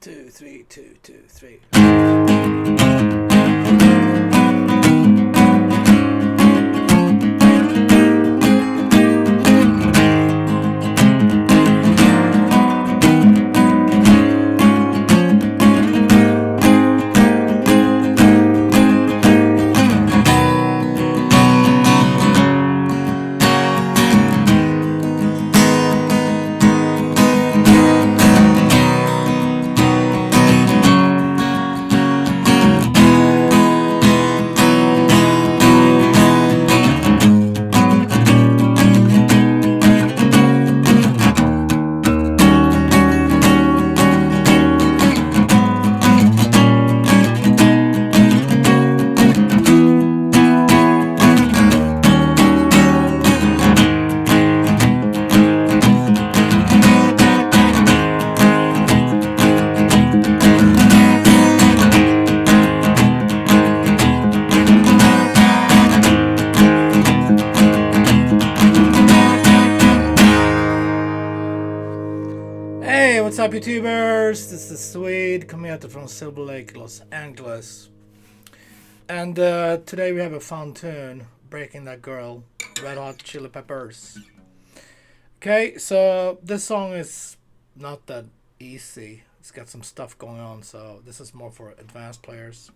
2, 3, 2, 2, 3. What's up, YouTubers? This is Swede coming out from Silver Lake, Los Angeles. And today we have a fun tune, Breaking That Girl, Red Hot Chili Peppers. Okay, so this song is not that easy. It's got some stuff going on, so this is more for advanced players.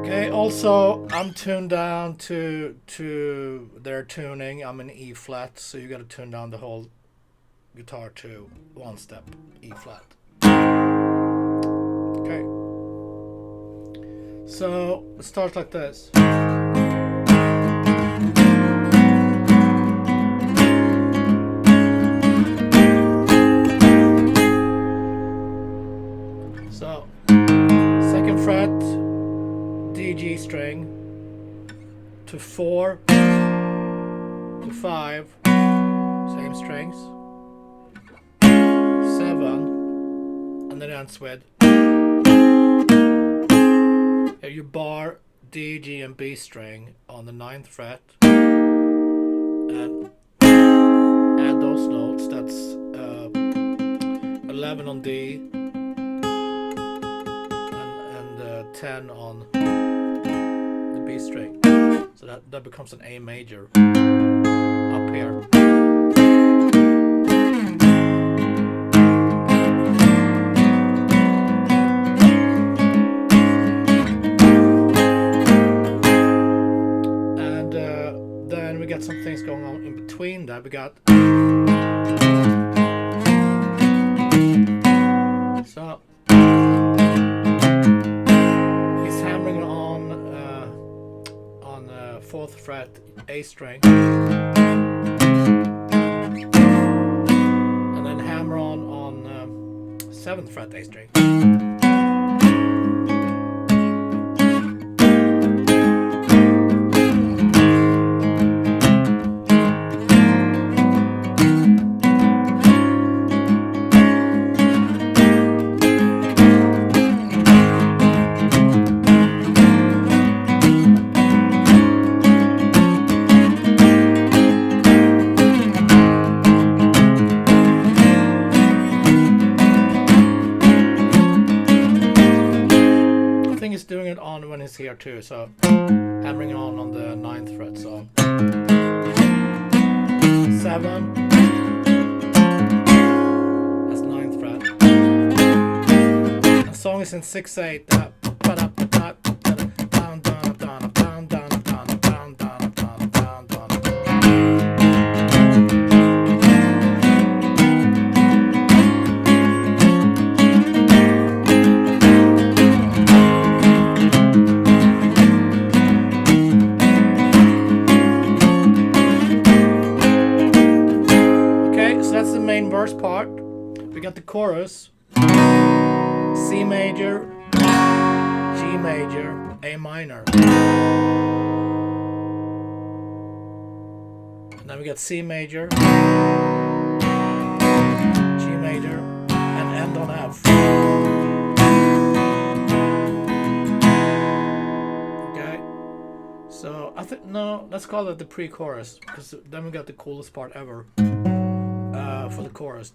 Okay, also I'm tuned down to their tuning. I'm in E flat, so you gotta tune down the whole guitar to one step, E flat. Okay, so it starts like this. So second fret, D, G string, to 4, to 5, same strings, 7, and then ends with your bar, D, G, and B string on the 9th fret, and add those notes. That's 11 on D and 10 on the B string. So that becomes an A major up here. We got some things going on in between that. We got so he's hammering on 4th fret A string, and then hammer on 7th fret A string. He's doing it on when he's here too, so hammering on the 9th fret, so 7, that's 9th fret. The song is in 6/8. Main verse part. We got the chorus: C major, G major, A minor, and then we got C major, G major, and end on F. Okay, so I think let's call it the pre-chorus, because then we got the coolest part ever. For the chorus.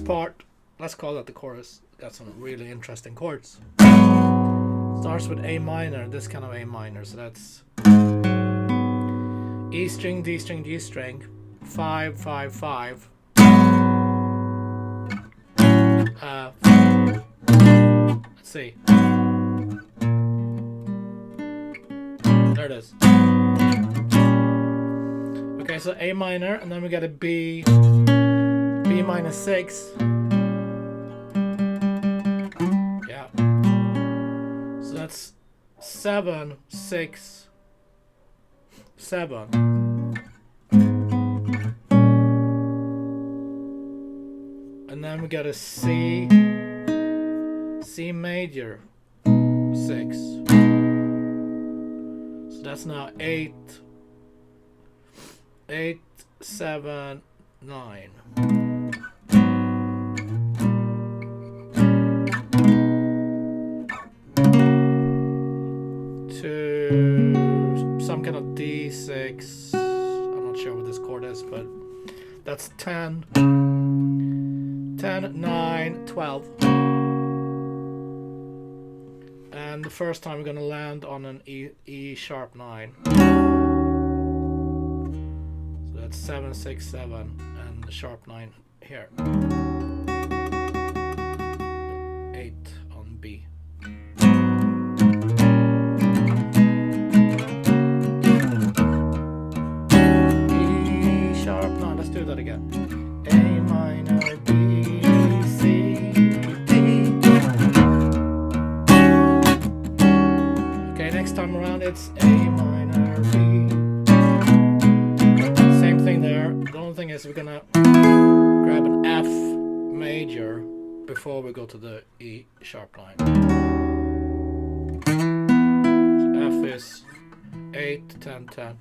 part, let's call that the chorus. Got some really interesting chords. Starts with A minor, this kind of A minor, so that's E string, D string, G string, 5, 5, 5. Let's see. There it is. Okay, so A minor, and then we got a B, B minus 6. Yeah. So that's 7, 6, 7. And then we got a C, C major, 6. So that's now 8, 8, 7, 9. To some kind of D6. I'm not sure what this chord is, but that's 10, 10, 9, 12. And the first time we're going to land on an E sharp 9. So that's 7, 6, 7, and the sharp 9 here. 8 on B. E sharp 9, let's do that again. A minor, B, C, D. Okay, next time around it's A minor, B. Same thing there. The only thing is we're gonna grab an F major before we go to the E sharp 9. So F is 8, 10, 10.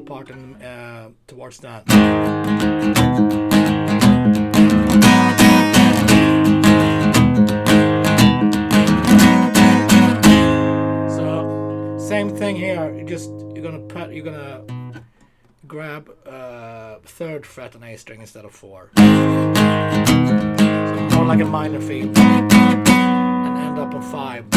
Part in, towards that. So same thing here. You're gonna grab 3rd fret on A string instead of 4. So more like a minor theme, and end up on 5.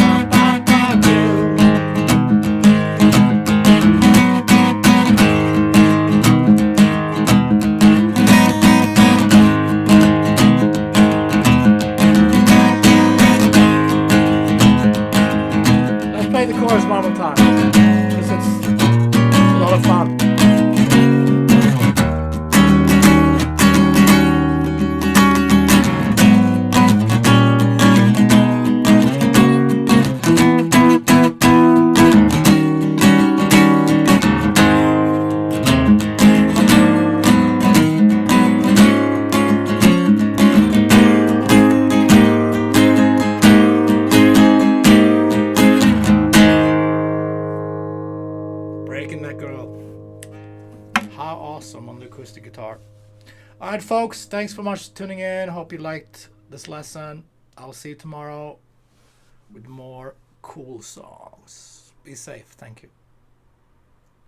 The chorus one more time, because it's a lot of fun. How awesome on the acoustic guitar. Alright folks, thanks so much for tuning in. Hope you liked this lesson. I'll see you tomorrow with more cool songs. Be safe. Thank you.